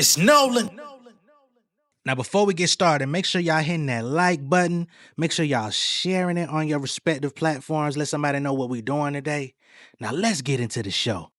It's Nolan. Now, before we get started, make sure y'all hitting that like button. Make sure y'all sharing it on your respective platforms. Let somebody know what we're doing today. Now, let's get into the show.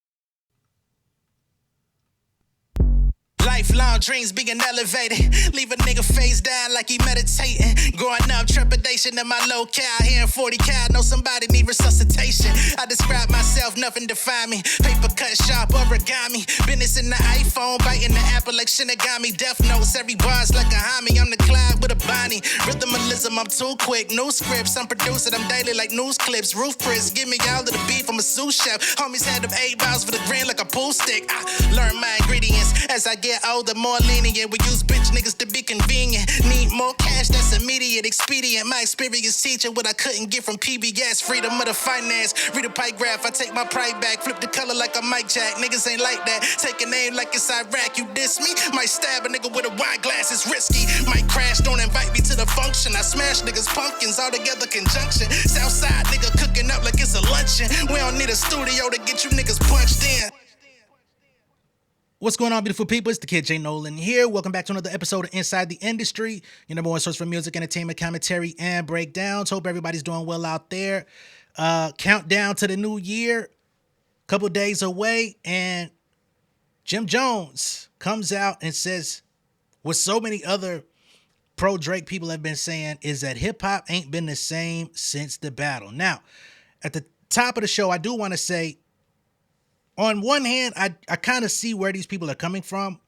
Lifelong dreams being elevated. Leave a nigga face down like he meditating. Growing up, trepidation in my locale. Here in 40 cal, know somebody need resuscitation. I describe myself, nothing define me. Paper cut, sharp, origami. Business in the iPhone, biting the apple like Shinigami. Death notes, every bar's like a homie. I'm the Clyde with a Bonnie. Rhythmalism, I'm too quick. New scripts, I'm producing them daily like news clips. Roof Chris, give me all of the beef, I'm a sous chef. Homies had them 8 balls for the green like a pool stick. I learn my ingredients as I get older, more lenient. We use bitch niggas to be convenient. Need more cash, that's immediate, expedient. My experience teaching what I couldn't get from PBS. Freedom of the finance, read a pie graph, I take my pride back. Flip the color like a Mike Jack, niggas ain't like that. Take a name like it's Iraq, you diss me? Might stab a nigga with a wine glass, it's risky. Might crash, don't invite me to the function. I smash niggas pumpkins all together conjunction. Southside nigga cooking up like it's a luncheon. We don't need a studio to get you niggas punched in. What's going on, beautiful people? It's the kid J Nolan here. Welcome back to another episode of Inside the Industry, your number one source for music, entertainment, commentary, and breakdowns. Hope everybody's doing well out there. Countdown to the new year, couple days away, and Jim Jones comes out and says what so many other pro Drake people have been saying is that hip hop ain't been the same since the battle. Now, at the top of the show, I do want to say, on one hand, I kind of see where these people are coming from.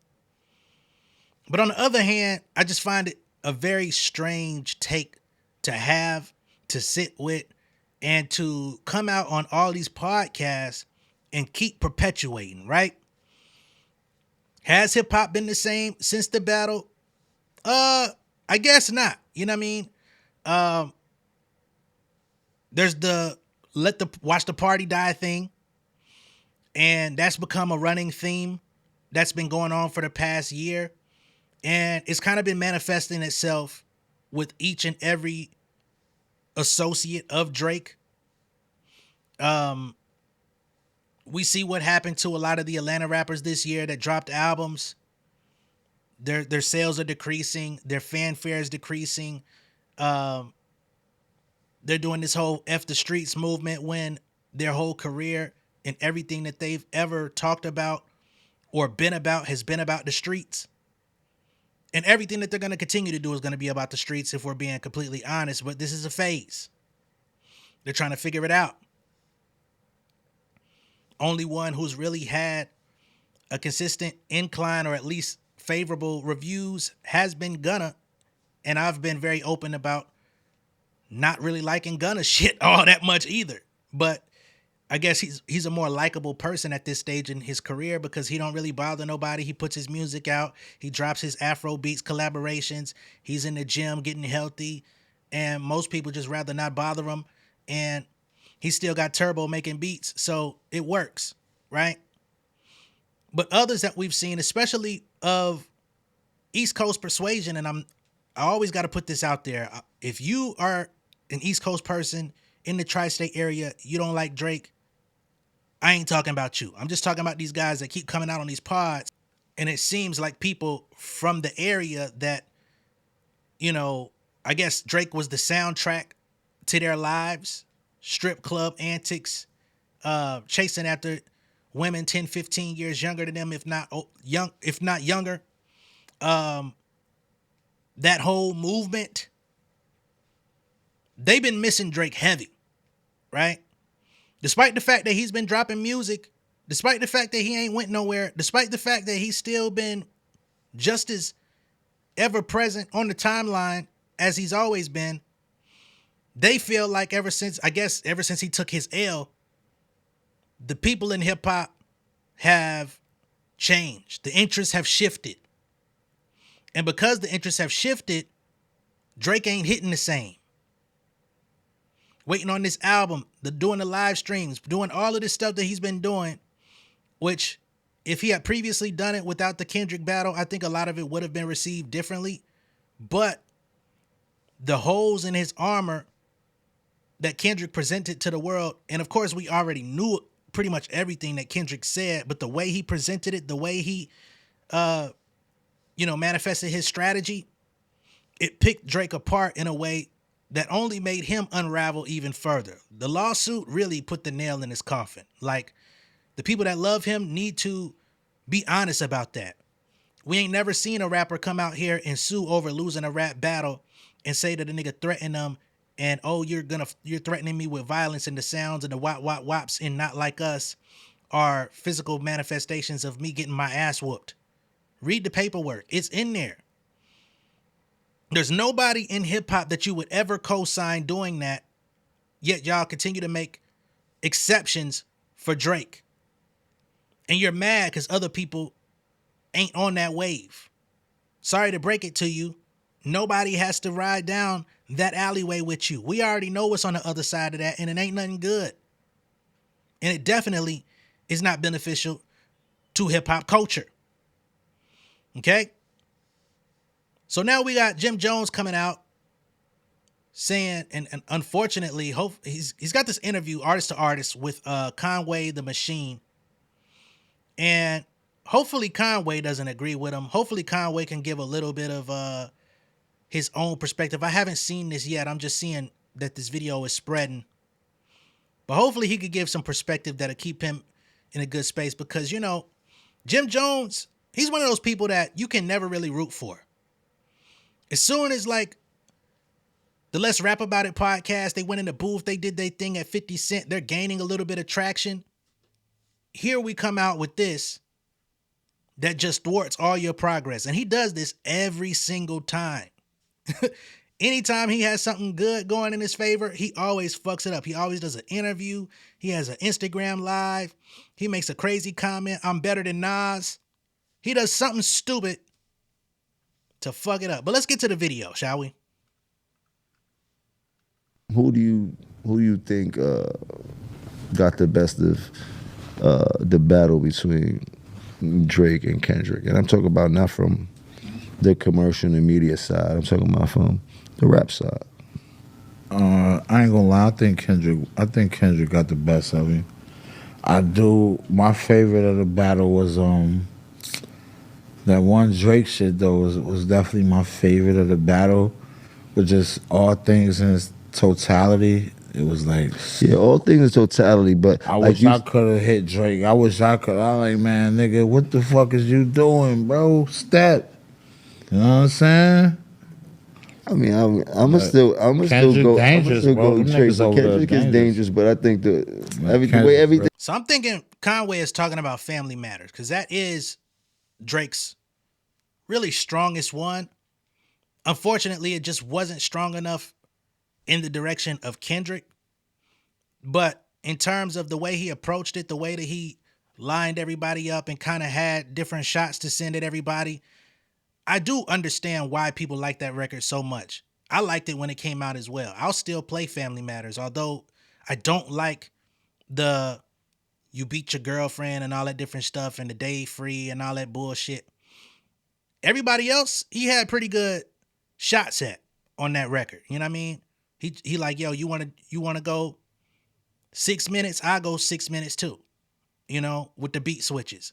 But on the other hand, I just find it a very strange take to have, to sit with, and to come out on all these podcasts and keep perpetuating, right? Has hip hop been the same since the battle? I guess not. You know what I mean? There's the watch the party die thing. And that's become a running theme that's been going on for the past year. And it's kind of been manifesting itself with each and every associate of Drake. We see what happened to a lot of the Atlanta rappers this year that dropped albums. Their sales are decreasing. Their fanfare is decreasing. They're doing this whole F the Streets movement when their whole career and everything that they've ever talked about or been about has been about the streets. And everything that they're going to continue to do is going to be about the streets if we're being completely honest. But this is a phase. They're trying to figure it out. Only one who's really had a consistent incline or at least favorable reviews has been Gunna. And I've been very open about not really liking Gunna shit all that much either. But I guess he's a more likable person at this stage in his career because he don't really bother nobody. He puts his music out. He drops his Afro beats collaborations. He's in the gym getting healthy. And most people just rather not bother him. And he still got Turbo making beats. So it works, right? But others that we've seen, especially of East Coast persuasion, and I always got to put this out there. If you are an East Coast person in the tri-state area, you don't like Drake, I ain't talking about you. I'm just talking about these guys that keep coming out on these pods. And it seems like people from the area that, you know, I guess Drake was the soundtrack to their lives, strip club antics, chasing after women 10, 15 years younger than them, if not younger. That whole movement, they've been missing Drake heavy, right? Despite the fact that he's been dropping music, despite the fact that he ain't went nowhere, despite the fact that he's still been just as ever present on the timeline as he's always been, they feel like ever since he took his L, the people in hip hop have changed. The interests have shifted. And because the interests have shifted, Drake ain't hitting the same. Waiting on this album, doing the live streams, doing all of this stuff that he's been doing, which if he had previously done it without the Kendrick battle, I think a lot of it would have been received differently. But the holes in his armor that Kendrick presented to the world, and of course we already knew pretty much everything that Kendrick said, but the way he presented it, the way he manifested his strategy, it picked Drake apart in a way that only made him unravel even further. The lawsuit really put the nail in his coffin. Like, the people that love him need to be honest about that. We ain't never seen a rapper come out here and sue over losing a rap battle and say that a nigga threatened them and, oh, you're threatening me with violence, and the sounds and the wops and Not Like Us are physical manifestations of me getting my ass whooped. Read the paperwork. It's in there. There's nobody in hip hop that you would ever co-sign doing that, yet y'all continue to make exceptions for Drake. And you're mad because other people ain't on that wave. Sorry to break it to you. Nobody has to ride down that alleyway with you. We already know what's on the other side of that, and it ain't nothing good. And it definitely is not beneficial to hip hop culture. Okay? So now we got Jim Jones coming out saying, and unfortunately, he's got this interview artist to artist with Conway the Machine. And hopefully Conway doesn't agree with him. Hopefully Conway can give a little bit of his own perspective. I haven't seen this yet. I'm just seeing that this video is spreading. But hopefully he could give some perspective that'll keep him in a good space, because, Jim Jones, he's one of those people that you can never really root for. As soon as, like, the Let's Rap About It podcast, they went in the booth, they did their thing at 50 Cent, they're gaining a little bit of traction. Here we come out with this that just thwarts all your progress. And he does this every single time. Anytime he has something good going in his favor, he always fucks it up. He always does an interview. He has an Instagram live. He makes a crazy comment. I'm better than Nas. He does something stupid to fuck it up. But let's get to the video, shall we? Who do you think got the best of the battle between Drake and Kendrick? And I'm talking about not from the commercial and media side. I'm talking about from the rap side. I ain't gonna lie. I think Kendrick got the best of him. I do. My favorite of the battle was that one Drake shit though was definitely my favorite of the battle. But just all things in its totality, it was like, yeah, all things in totality. But I like wish I could have hit Drake. I wish I could. I'm like, man, nigga, what the fuck is you doing, bro? Step. You know what I'm saying? I mean, I'm gonna still go. I'm gonna still go with Drake. But Kendrick is dangerous, but I think the way everything. So I'm thinking Conway is talking about Family Matters, because that is Drake's really strongest one. Unfortunately, it just wasn't strong enough in the direction of Kendrick. But in terms of the way he approached it, the way that he lined everybody up and kind of had different shots to send at everybody, I do understand why people like that record so much. I liked it when it came out as well. I'll still play Family Matters, although I don't like the you beat your girlfriend and all that different stuff and the day free and all that bullshit. Everybody else, he had pretty good shots at on that record. You know what I mean? He like, yo, you wanna go 6 minutes? I go 6 minutes too. With the beat switches.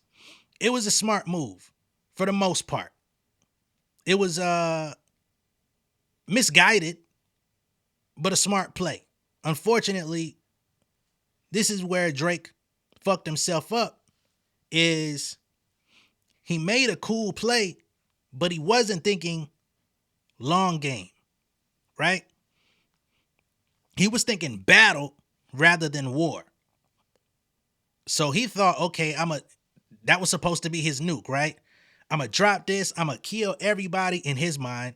It was a smart move for the most part. It was misguided, but a smart play. Unfortunately, this is where Drake fucked himself up, is he made a cool play, but he wasn't thinking long game, right? He was thinking battle rather than war. So he thought, okay, that was supposed to be his nuke, right? I'm going to drop this. I'm going to kill everybody in his mind.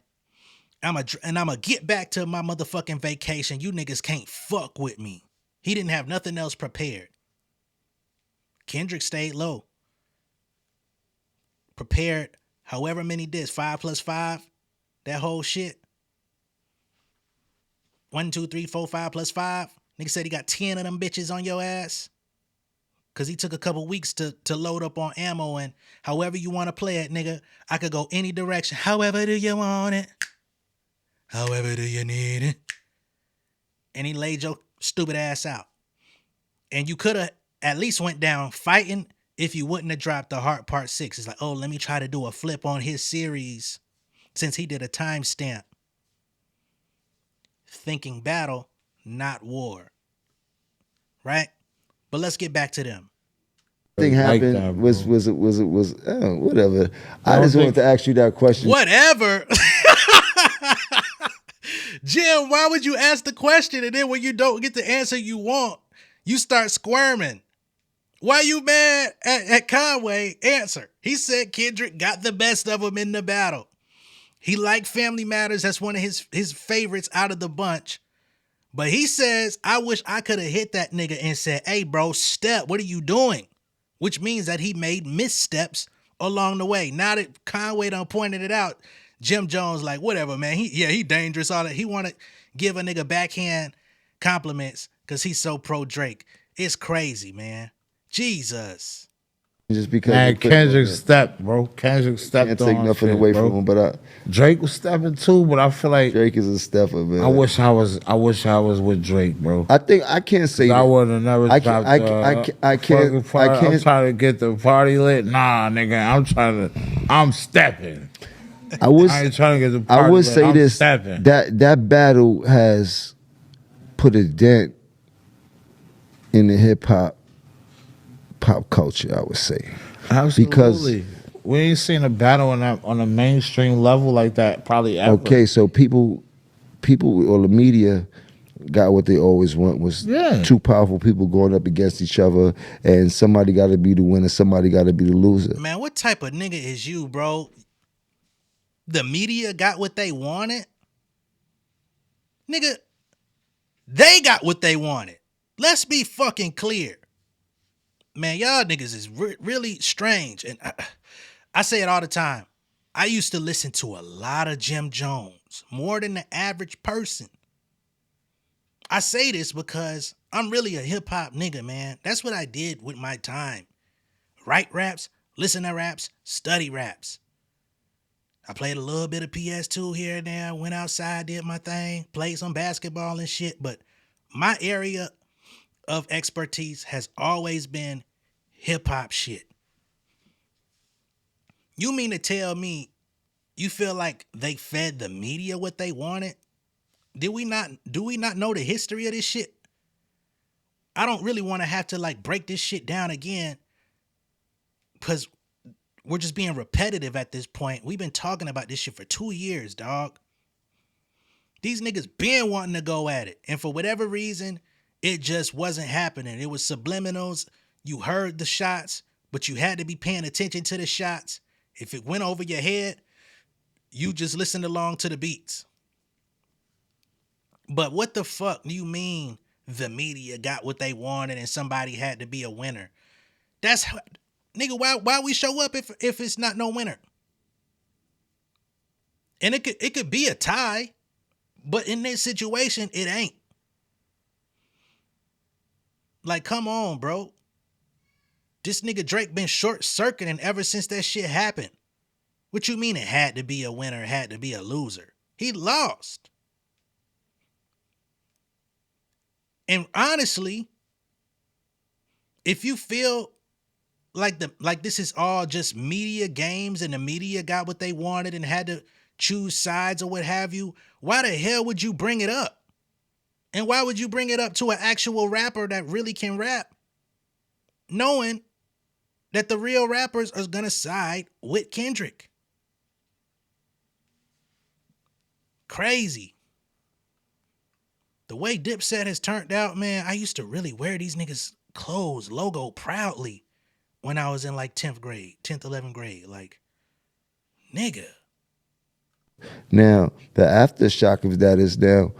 I'm going to get back to my motherfucking vacation. You niggas can't fuck with me. He didn't have nothing else prepared. Kendrick stayed low. Prepared however many discs, 5 plus 5, that whole shit. 1, 2, 3, 4, 5 plus 5. Nigga said he got 10 of them bitches on your ass. Because he took a couple weeks to load up on ammo, and however you want to play it, nigga, I could go any direction. However do you want it? However do you need it? And he laid your stupid ass out. And you could have at least went down fighting if you wouldn't have dropped the Heart Part 6. It's like, oh, let me try to do a flip on his series since he did a timestamp. Thinking battle, not war. Right? But let's get back to them. Thing Like happened that, was bro. whatever. I don't just wanted think- to ask you that question. Whatever. Jim, why would you ask the question and then when you don't get the answer you want, you start squirming? Why you mad at Conway? Answer. He said Kendrick got the best of him in the battle. He liked Family Matters. That's one of his favorites out of the bunch. But he says, I wish I could have hit that nigga and said, hey, bro, step, what are you doing? Which means that he made missteps along the way. Now that Conway done pointed it out, Jim Jones like, whatever, man. He dangerous, all that. He want to give a nigga backhand compliments because he's so pro Drake. It's crazy, man. Jesus. Just because Man, they put Kendrick on there. stepped, bro. Kendrick stepped Can't take on nothing shit, away bro. from him, but Drake was stepping too, but I feel like Drake is a stepper, man. I wish I was with Drake, bro. I think I can't say I that. would have never I dropped can't- I fucking can't- party. I can't- I'm trying to get the party lit. Nah, nigga, I'm stepping. I was I ain't trying to get the party I would lit. say I'm this stepping. that battle has put a dent in the hip hop pop culture, I would say. Absolutely. Because we ain't seen a battle on a mainstream level like that probably ever. okay, so people or the media got what they always want was Yeah. two powerful people going up against each other and somebody got to be the winner, somebody got to be the loser. Man, what type of nigga is you, bro? The media got what they wanted? Nigga, they got what they wanted. Let's be fucking clear. Man, y'all niggas is really strange. And I say it all the time. I used to listen to a lot of Jim Jones, more than the average person. I say this because I'm really a hip hop nigga, man. That's what I did with my time. Write raps, listen to raps, study raps. I played a little bit of PS2 here and there, went outside, did my thing, played some basketball and shit. But my area of expertise has always been hip hop shit. You mean to tell me you feel like they fed the media what they wanted? Do we not know the history of this shit? I don't really want to have to like break this shit down again because we're just being repetitive at this point. We've been talking about this shit for 2 years, dog. These niggas been wanting to go at it. And for whatever reason, it just wasn't happening. It was subliminals. You heard the shots, but you had to be paying attention to the shots. If it went over your head, you just listened along to the beats. But what the fuck do you mean the media got what they wanted and somebody had to be a winner? That's how, nigga, why we show up if it's not no winner? And it could be a tie, but in this situation, it ain't. Like, come on, bro. This nigga Drake been short-circuiting ever since that shit happened. What you mean it had to be a winner, it had to be a loser? He lost. And honestly, if you feel like this is all just media games and the media got what they wanted and had to choose sides or what have you, why the hell would you bring it up? And why would you bring it up to an actual rapper that really can rap, knowing that the real rappers are gonna side with Kendrick? Crazy. The way Dipset has turned out, man, I used to really wear these niggas' clothes, logo proudly when I was in like 10th grade, 10th, 11th grade. Like, nigga. Now, the aftershock of that is now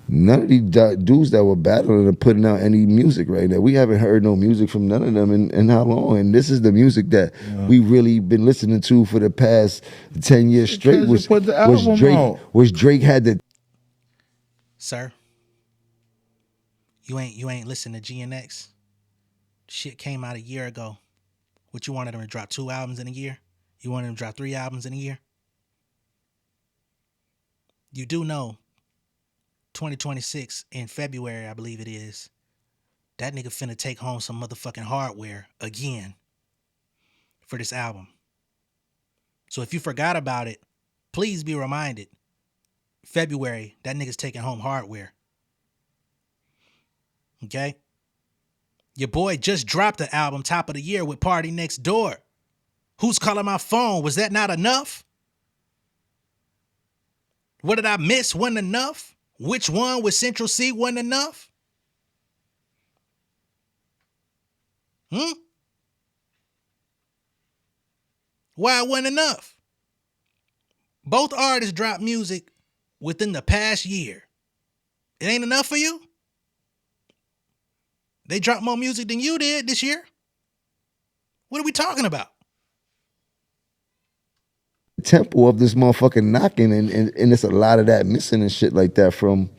none of these dudes that were battling are putting out any music right now. We haven't heard no music from none of them in how long? And this is the music that we really been listening to for the past 10 years straight. Because you put the album out. Was Drake had the Sir, you ain't listen to GNX. Shit came out a year ago. What, you wanted them to drop 2 albums in a year? You wanted them to drop 3 albums in a year? You do know 2026 in February, I believe it is, that nigga finna take home some motherfucking hardware again for this album. So if you forgot about it, please be reminded. February, that nigga's taking home hardware. Okay? Your boy just dropped the album top of the year with Party Next Door. Who's Calling My Phone? Was that not enough? What did I miss? Wasn't enough? Which one with Central C wasn't enough? Why it wasn't enough? Both artists dropped music within the past year. It ain't enough for you? They dropped more music than you did this year? What are we talking about? Tempo of this motherfucking knocking, and it's a lot of that missing and shit like that from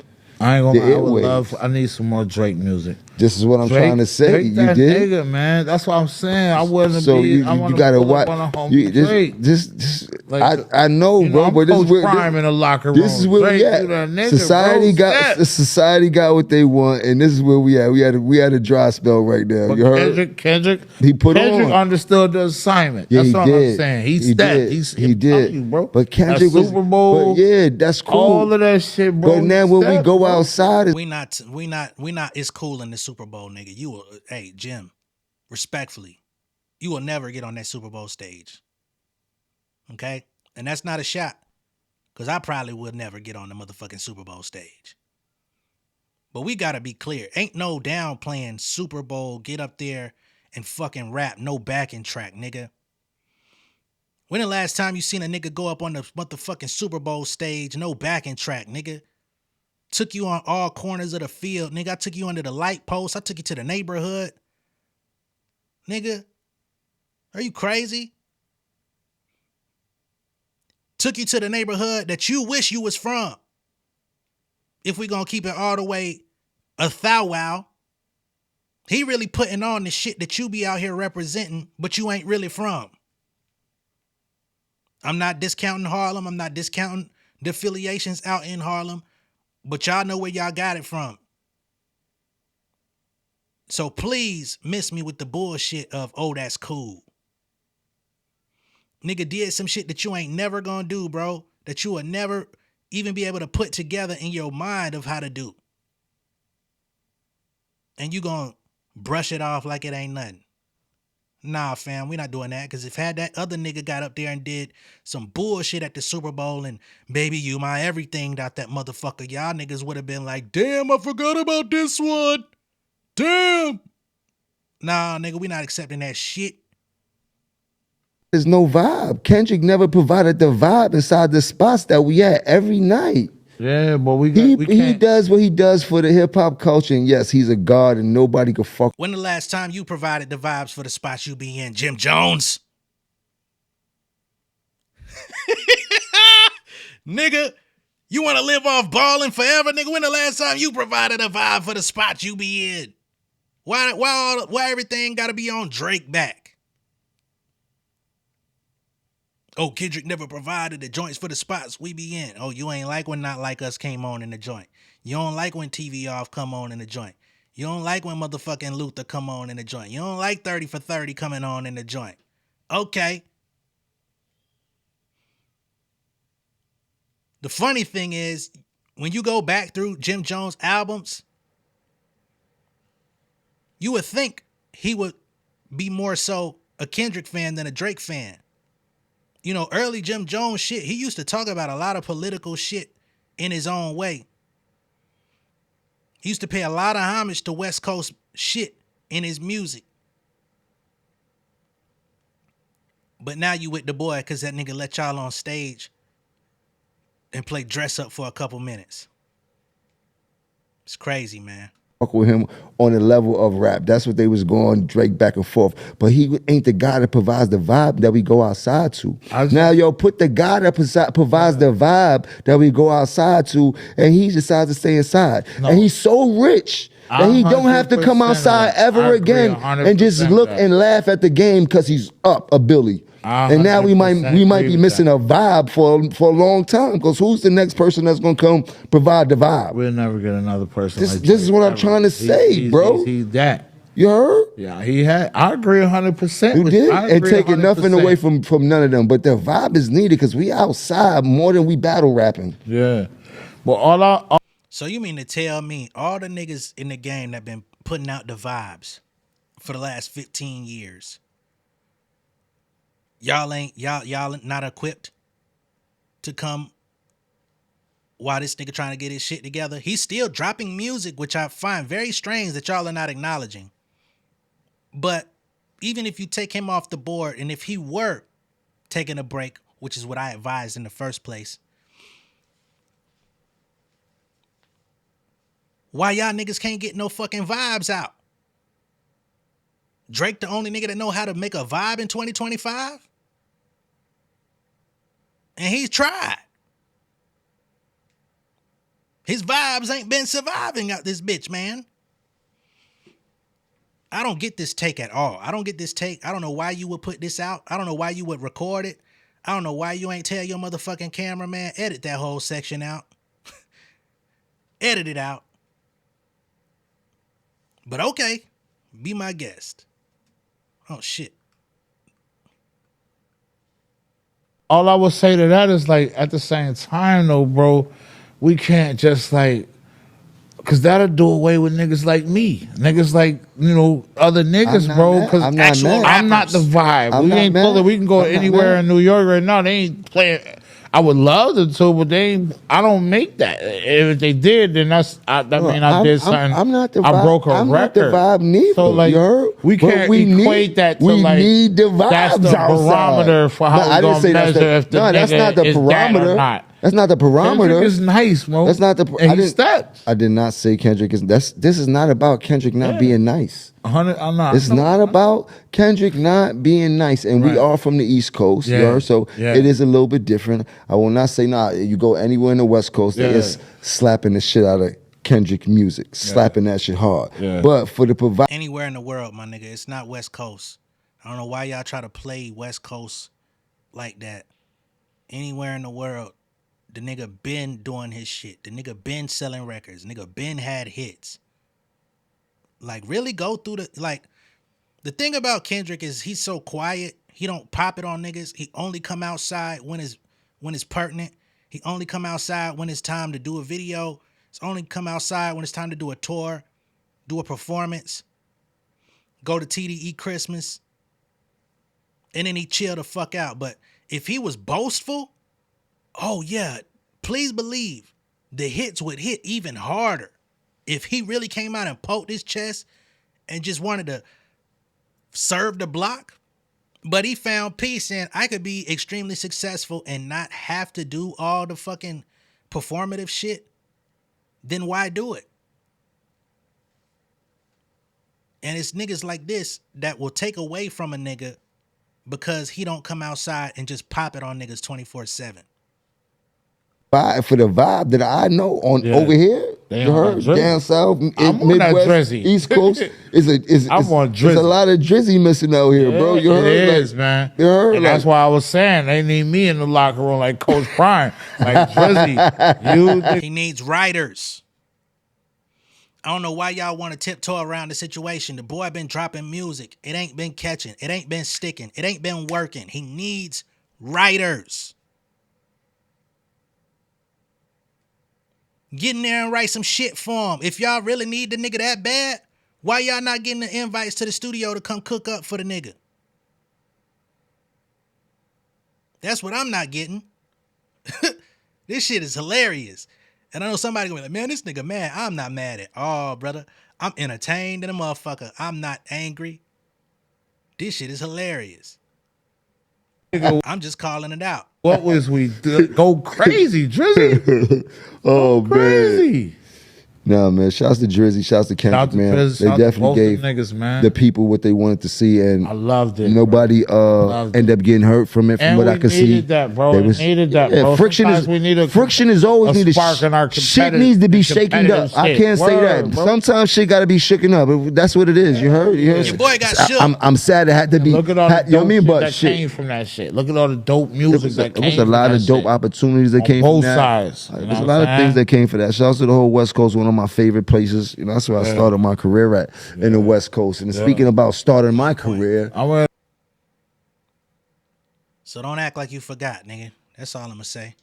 I ain't gonna the lie, I would airwaves. love. I need some more Drake music. This is what I'm trying to say. Drake You that did, nigga, man. That's what I'm saying. I wouldn't so be. you I want gotta to watch. on a homie Drake. This Like, I know, you know, bro, I'm but this is Coach where Prime in the locker room. this is where Drake, we at. you that nigga, Society bro. got society got what they want, and this is where we at. We had a dry spell right now. But You heard? Kendrick He put Kendrick on. understood the assignment. Yeah, That's he all did. I'm saying. He He stepped. did. He I'm did. telling you, bro. But Kendrick that was Super Bowl. But yeah, that's cool. All of that shit, bro. But now He when we stepped, go bro. outside, We not. It's cool in the Super Bowl, nigga. You will. Hey, Jim. Respectfully, you will never get on that Super Bowl stage. Okay, and that's not a shot, because I probably would never get on the motherfucking Super Bowl stage. But we gotta be clear. Ain't no downplaying Super Bowl. Get up there and fucking rap. No backing track, nigga. When the last time you seen a nigga go up on the motherfucking Super Bowl stage? No backing track, nigga. Took you on all corners of the field, nigga. I took you under the light post. I took you to the neighborhood. Nigga, are you crazy? Took you to the neighborhood that you wish you was from. If we gonna keep it all the way a thou wow. He really putting on the shit that you be out here representing, but you ain't really from. I'm not discounting Harlem. I'm not discounting the affiliations out in Harlem, but y'all know where y'all got it from. So please miss me with the bullshit of, oh, that's cool. Nigga did some shit that you ain't never gonna do, bro. That you will never even be able to put together in your mind of how to do. And you gonna brush it off like it ain't nothing. Nah, fam, we not doing that. Because if had that other nigga got up there and did some bullshit at the Super Bowl and baby, you my everything out that motherfucker, y'all niggas would have been like, damn, I forgot about this one. Damn. Nah, nigga, we not accepting that shit. there's no vibe. Kendrick never provided the vibe inside the spots that we at every night. Yeah, but we He can't. does what he does for the hip hop culture, and yes, he's a god, and nobody can fuck. When the last time you provided the vibes for the spots you be in, Jim Jones? Nigga, you want to live off balling forever? Nigga, when the last time you provided a vibe for the spots you be in? Why everything got to be on Drake back? Oh, Kendrick never provided the joints for the spots we be in. Oh, you ain't like when Not Like Us came on in the joint. You don't like when TV Off come on in the joint. You don't like when motherfucking Luther come on in the joint. You don't like 30 for 30 coming on in the joint. Okay. The funny thing is, when you go back through Jim Jones' albums, you would think he would be more so a Kendrick fan than a Drake fan. You know, early Jim Jones shit, he used to talk about a lot of political shit in his own way. He used to pay a lot of homage to West Coast shit in his music. But now you with the boy because that nigga let y'all on stage and play dress up for a couple minutes. It's crazy, man. Fuck with him on the level of rap. That's what they was going Drake back and forth. But he ain't the guy that provides the vibe that we go outside to. Now, yo, put the guy that provides the vibe that we go outside to, and he decides to stay inside. No. And he's so rich that he don't have to come outside ever again and just look and laugh at the game because he's up a Billy. And now we might 100% be agree with missing that. a vibe for a long time. Because who's the next person that's gonna come provide the vibe? We'll never get another person This like this is Drake, what I'm ever. trying to say, bro. He's that. You heard? Yeah, he had. I agree 100%. You did, I and agree taking nothing 100%. away from none of them. But the vibe is needed because we outside more than we battle rapping. Yeah, but all So you mean to tell me all the niggas in the game that been putting out the vibes for the last 15 years, y'all not equipped to come while this nigga trying to get his shit together? He's still dropping music, which I find very strange that y'all are not acknowledging. But even if you take him off the board, and if he were taking a break, which is what I advised in the first place, why y'all niggas can't get no fucking vibes out? Drake the only nigga that know how to make a vibe in 2025? And he's tried. His vibes ain't been surviving out this bitch, man. I don't get this take at all. I don't get this take. I don't know why you would put this out. I don't know why you would record it. I don't know why you ain't tell your motherfucking cameraman, edit that whole section out. Edit it out. But okay, be my guest. Oh, shit. all I would say to that is like at the same time though, bro, we can't just like. Cause that'll do away with niggas like me, niggas like other niggas, bro. Cause I'm not mad. I'm not the vibe. I'm we not ain't mad. pulling. We can go I'm not anywhere mad. in New York right now. They ain't playing. I would love them to, but they ain't. I don't make that. If they did, then I mean I did something. I'm not the vibe. I broke a I'm record. not the vibe neither. So like you heard? we But can't we equate need, that to we like need the vibes that's the outside. barometer for how I we didn't gonna say that's measure if the nigga that's not the is that or barometer. not. That's not the barometer. Kendrick is nice, bro. That's not the. And I he didn't. stepped. I did not say Kendrick is. This is not about Kendrick not Yeah. being nice. 100. I'm not. It's not about Kendrick not being nice, and we Right. are from the East Coast, Yeah. you know, so Yeah. it is a little bit different. I will not say you go anywhere in the West Coast, Yeah. that is slapping the shit out of Kendrick music, slapping that shit hard. Yeah. But for the provide, Anywhere in the world, my nigga, it's not West Coast. I don't know why y'all try to play West Coast like that. Anywhere in the world, the nigga been doing his shit. The nigga been selling records. Nigga been had hits. Like, really go through the thing about Kendrick is he's so quiet. He don't pop it on niggas. He only come outside when it's pertinent. He only come outside when it's time to do a video. It's only come outside when it's time to do a tour, do a performance, go to TDE Christmas, and then he chill the fuck out. But if he was boastful, oh yeah, please believe the hits would hit even harder. If he really came out and poked his chest and just wanted to serve the block, but he found peace in I could be extremely successful and not have to do all the fucking performative shit, then why do it? And it's niggas like this that will take away from a nigga because he don't come outside and just pop it on niggas 24/7. for the vibe that I know on Yeah. over here, They you on heard that Drizzy. down south, I'm on that Midwest, Drizzy. East Coast is I'm on there's a Drizzy. lot of Drizzy missing out here, bro. You heard? It Like, is, man. You heard? And that's Like, why I was saying they need me in the locker room like Coach Prime, like Drizzy. You He needs writers. I don't know why y'all want to tiptoe around the situation. The boy been dropping music. It ain't been catching. It ain't been sticking. It ain't been working. He needs writers. Get in there and write some shit for him. If y'all really need the nigga that bad, why y'all not getting the invites to the studio to come cook up for the nigga? That's what I'm not getting. This shit is hilarious. And I know somebody gonna be like, man, this nigga mad. I'm not mad at all, brother. I'm entertained in a motherfucker. I'm not angry. This shit is hilarious. I'm just calling it out. what was we go crazy, Drizzy? oh Crazy. No, man. Shouts to Drizzy. Shouts to Kendrick, Shout to man. Fizz, They shout to definitely both gave them niggas, man. the people what they wanted to see, and I loved it. nobody Loved ended up getting hurt from it. From And what we I could see, needed that, bro. They We needed that, bro. Friction Sometimes is we need friction is always a needed. spark in our Shit needs to be shaken up. competitive I shit. can't say Word, that. bro. Sometimes shit got to be shaken up. That's what it is. You heard? You heard? Your boy got shook. I'm sad it had to be. Look at all the you know what I dope mean? shit But that shit. came from that shit. Look at all the dope music that It came was a from lot that of dope shit. opportunities that On came both from that. sides. It You was know a what lot I'm of things saying? that came for that. Shouts to the whole West Coast, one of my favorite places. You know, that's where I started my career at, in the West Coast. And speaking about starting my career, So don't act like you forgot, nigga. That's all I'm gonna say.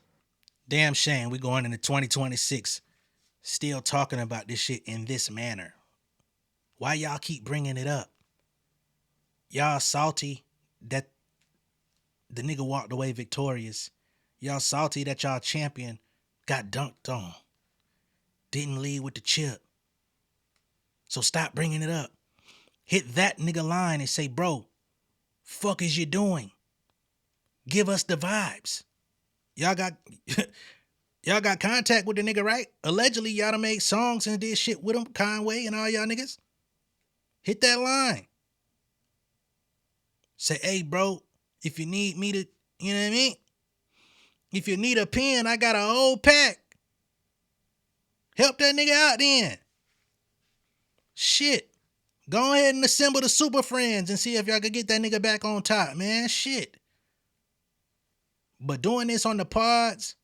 Damn shame we going into 2026 still talking about this shit in this manner. Why y'all keep bringing it up? Y'all salty that the nigga walked away victorious. Y'all salty that y'all champion got dunked on. Didn't lead with the chip. So stop bringing it up. Hit that nigga line and say, bro, fuck is you doing? Give us the vibes. Y'all got y'all got contact with the nigga, right? Allegedly, y'all done made songs and did shit with him, Conway and all y'all niggas. Hit that line. Say, hey, bro, if you need me to, you know what I mean? If you need a pen, I got a whole pack. Help that nigga out then. Shit. Go ahead and assemble the super friends and see if y'all could get that nigga back on top, man. Shit. But doing this on the pods,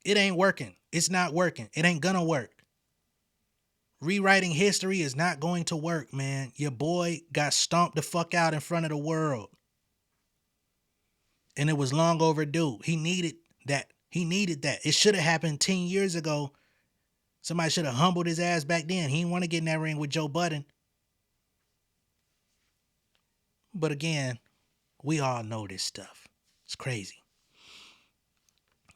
it ain't working. It's not working. It ain't gonna work. Rewriting history is not going to work, man. Your boy got stomped the fuck out in front of the world. And it was long overdue. He needed that. He needed that. It should have happened 10 years ago. Somebody should have humbled his ass back then. He didn't want to get in that ring with Joe Budden. But again, we all know this stuff. It's crazy.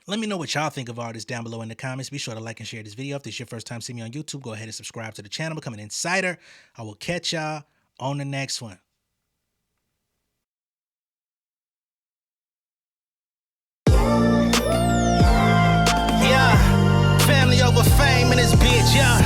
Let me know what y'all think of all this down below in the comments. Be sure to like and share this video. If this is your first time seeing me on YouTube, go ahead and subscribe to the channel. Become an insider. I will catch y'all on the next one. Yeah, family over fame in this bitch, yeah.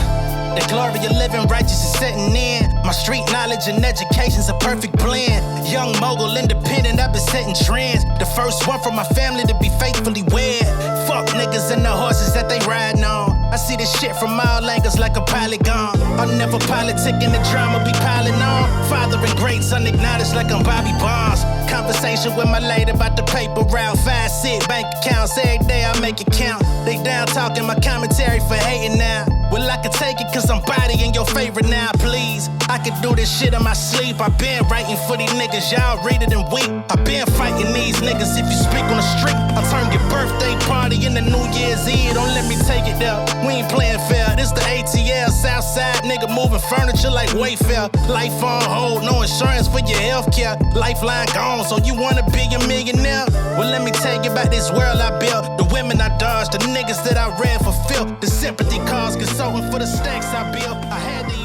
The glory of living righteous is setting in. My street knowledge and education's a perfect blend. Young mogul, independent, I've been setting trends. The first one from my family to be faithfully wed. Fuck niggas and the horses that they riding on. I see this shit from all angles like a polygon. I'll never politic and the drama be piling on. Father and great son acknowledged like I'm Bobby Bonds. Conversation with my lady about the paper route. 5-6 bank accounts every day I make it count. They down talking my commentary for hating now. Well, I can take it cause I'm bodying your favorite now, please. I can do this shit in my sleep. I been writing for these niggas, y'all read it and weep. I been fighting these niggas if you speak on the street. I'll turn your birthday party into New Year's Eve. Don't let me take it there. We ain't playing fair. This the ATL, Southside nigga moving furniture like Wayfair. Life on hold, no insurance for your healthcare. Lifeline gone, so you wanna be a millionaire? Well, let me tell you about this world I built. The women I dodged, the niggas that I read for filth. The sympathy calls, consulting for the stacks I built. I had to